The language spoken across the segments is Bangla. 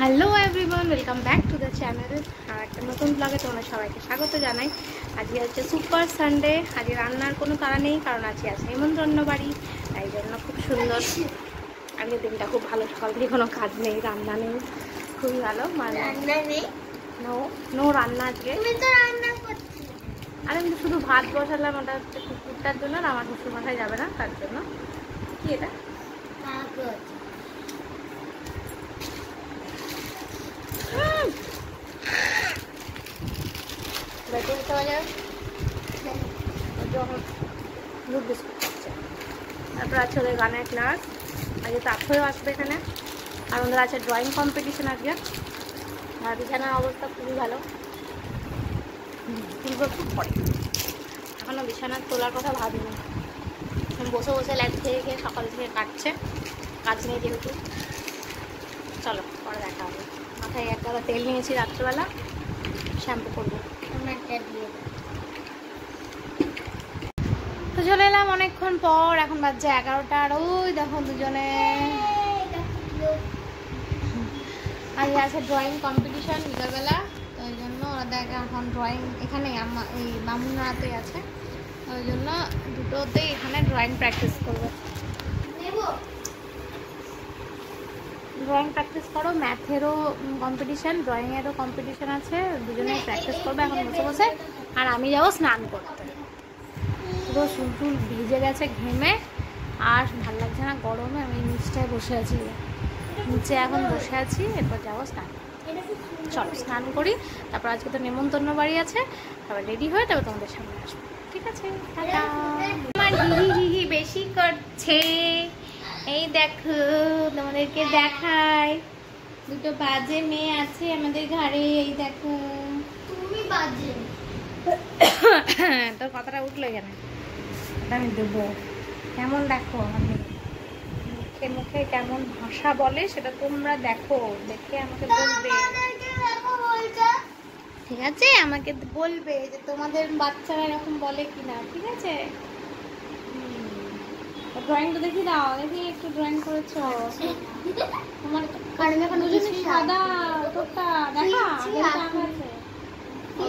Hello everyone, welcome back to the channel. আর একটা নতুন ব্লগে তোমাদের সবাইকে স্বাগত জানাই। আজকে হচ্ছে সুপার সানডে। আজকে রান্নার কোনো তাড়া নেই, কারণ আজকে আছে নিমন্ত্রণ বাড়ি, তাই জন্য খুব সুন্দর। আজকের দিনটা খুব ভালো, সকাল থেকে কোনো কাজ নেই, রান্না নেই, খুবই ভালো। রান্না নেই, নো রান্না আজকে। তুমি তো রান্না করছো। আর আমি শুধু ভাত বসালাম, ওটা হচ্ছে কুকুরটার জন্য, আর আমার শ্বশুর বাসায় যাবে না, তার জন্য। কি এটা? তারপর আছে ওদের গানের ক্লাস। আজকে তাৎক্ষণিক আসবে এখানে, আর ওদের আছে ড্রয়িং কম্পিটিশন আজকে। আর বিছানার অবস্থা খুবই ভালো, তুলব খুব পরে। এখনও বিছানা তোলার কথা ভাবিনি, বসে বসে ল্যাব খেয়ে খেয়ে সকাল থেকে কাটছে, কাজ নেই যেহেতু। চলো পরে দেখা হবে। মাথায় এক গাদা তেল নিয়েছি রাত্রেবেলা, শ্যাম্পু করবো। তো চলে এলাম অনেকক্ষণ পর, এখন বাজছে 11টা। আর ওই দেখো দুজনে আজ আছে ড্রয়িং কম্পিটিশন বিকালবেলা, তো ওই জন্য ওরা দেখে এখন ড্রয়িং এখানে এই বামুনরাতেই আছে, ওই জন্য দুটোতেই এখানে ড্রয়িং প্র্যাকটিস করবে। ড্রয়িং প্র্যাকটিস করো, ম্যাথেরও কম্পিটিশান, ড্রয়িংয়েরও কম্পিটিশান আছে, দুজনে প্র্যাকটিস করবে এখন বসে বসে। আর আমি যাবো স্নান করতে, পুরো চুল ভিজে গেছে ঘেমে, আর ভাল লাগছে না গরমে। আমি নিচটায় বসে আছি, নিচে এখন বসে আছি, এরপর যাবো স্নান। চলো স্নান করি, তারপর আজকে তো নেমন্তন্ন বাড়ি আছে, তারপর রেডি হয়ে তারপর তোমাদের সামনে আসবো। ঠিক আছে, টাটা। আমার হিহি হিহি বেশি করছে, এই দেখো তোমাদেরকে দেখাই, দুটো বাজে মেয়ে আছে আমাদের ঘরে, এই দেখো। তুমি বাজে তোর কথাটা উঠলো কেন? আমি দেবো কেমন, দেখো আমি মুখে মুখে কেমন ভাষা বলে সেটা তোমরা দেখো, দেখে আমাকে বলবে। ঠিক আছে, আমাকে বলবে যে তোমাদের বাচ্চারা এরকম বলে কিনা, ঠিক আছে? ড্রয়িংটা দেখি দাও, দেখি একটু ড্রয়িং করেছো তোমার। সাদা তোরটা দেখা,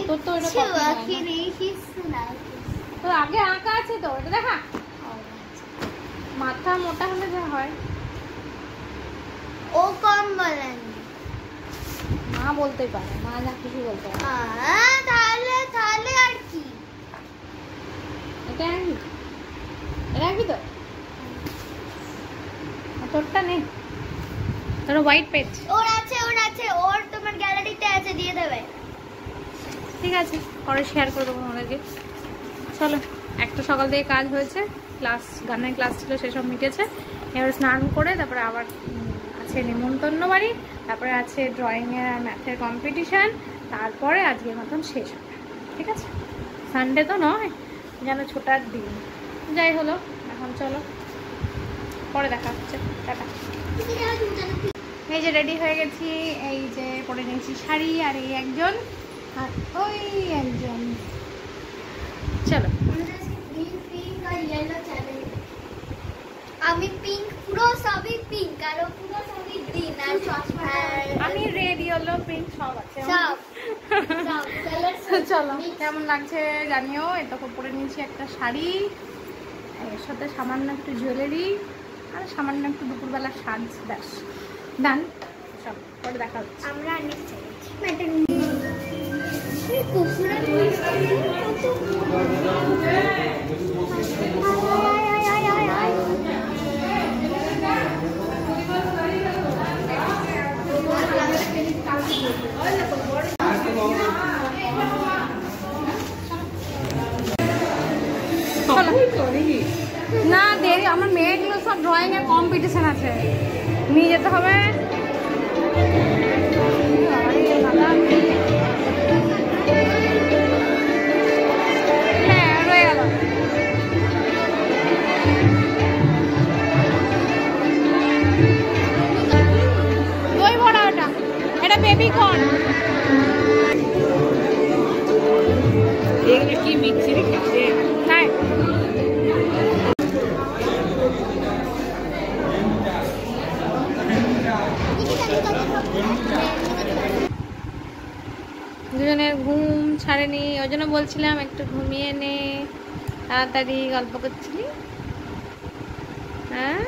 তোর তো তো আগে আঁকা আছে, তো এটা দেখা। মাথা মোটা হলে যা হয়, ও কম বলেন, মা বলতে পারে, মা যা খুশি বলতে পারে। তাহলে তাহলে আর কি, এটা আনবি, এটা আনবি তো। তোরটা নেই, তোর হোয়াইট পেজ ওর আছে, ওর তোমার গ্যালারিতে আছে, দিয়ে দেবে। ঠিক আছে, পরে শেয়ার করে দেবো আমাদেরকে। চলো, একটা সকাল থেকে কাজ হয়েছে, ক্লাস গানের ক্লাস ছিল সেসব মিটেছে। এবার স্নান করে তারপরে আবার আছে নেমন্তন্ন বাড়ি, তারপরে আছে ড্রয়িংয়ের আর ম্যাথের কম্পিটিশান, তারপরে আজকের মতন শেষ হবে। ঠিক আছে, সানডে তো নয়, যেন ছোটার দিন। যাই হলো, এখন চলো পরে দেখা হচ্ছে, টাটা। এই যে রেডি হয়ে গেছি, এই যে পরে নিয়েছি শাড়ি, আর এই একজন, আর ওই একজন। চলো, আমি পিঙ্ক, পুরো সবই পিঙ্ক, আর পুরো সবই গ্রিন, আর চশমা আমি রেড ইয়েলো পিঙ্ক সব আছে সব। চলো, কেমন লাগছে জানিও। এটা পরে নিয়েছি একটা শাড়ি, এর সাথে সামান্য একটু জুয়েলারি, আর সামান্য একটু দুপুরবেলা সাজ, ব্যাস ডান। সব পরে দেখা হচ্ছে। আমরা না দেরি, আমার মেয়েগুলো সব ড্রয়িং এর কম্পিটিশন আছে, নিয়ে যেতে হবে। হ্যাঁ, রয়ে গেল। দই বড়া, ওটা এটা বেবি কর্ন। এগুলো কি মিক্সি রেখেছে? তাই Thank you. দুজনের ঘুম ছাড়েনি, ওই জন্য বলছিলাম একটু ঘুমিয়ে নে, তাড়াতাড়ি গল্প করছিলি। হ্যাঁ,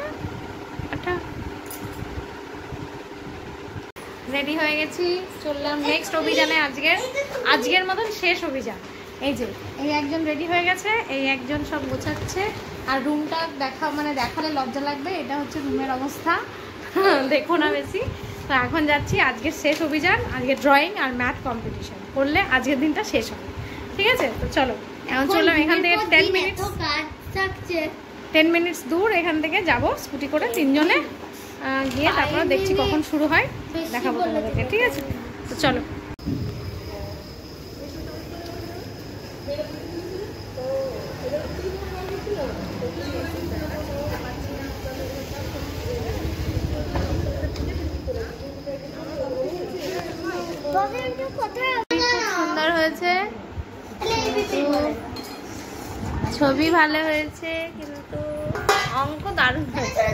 রেডি হয়ে গেছি, চললাম নেক্সট অভিযানে। আজকের মতন শেষ অভিযান। এই যে এই একজন রেডি হয়ে গেছে, এই একজন সব গোছাচ্ছে। আর রুমটা দেখালে লজ্জা লাগবে, এটা হচ্ছে রুমের অবস্থা। দেখো না বেশি। তো এখন যাচ্ছি, আজকের শেষ অভিযান। আজকে ড্রয়িং আর ম্যাথ কম্পিটিশন করলে আজকের দিনটা শেষ হবে। ঠিক আছে, তো চলো এখন চললাম। এখান থেকে 10 মিনিটস দূর এখান থেকে যাব স্কুটি করে, তিনজনে গিয়ে তারপরে দেখছি কখন শুরু হয়, দেখাবো তোমাদেরকে। ঠিক আছে, তো চলো। সুন্দর হয়েছে, ছবি ভালো হয়েছে, কিন্তু অঙ্ক দারুণ হয়েছে।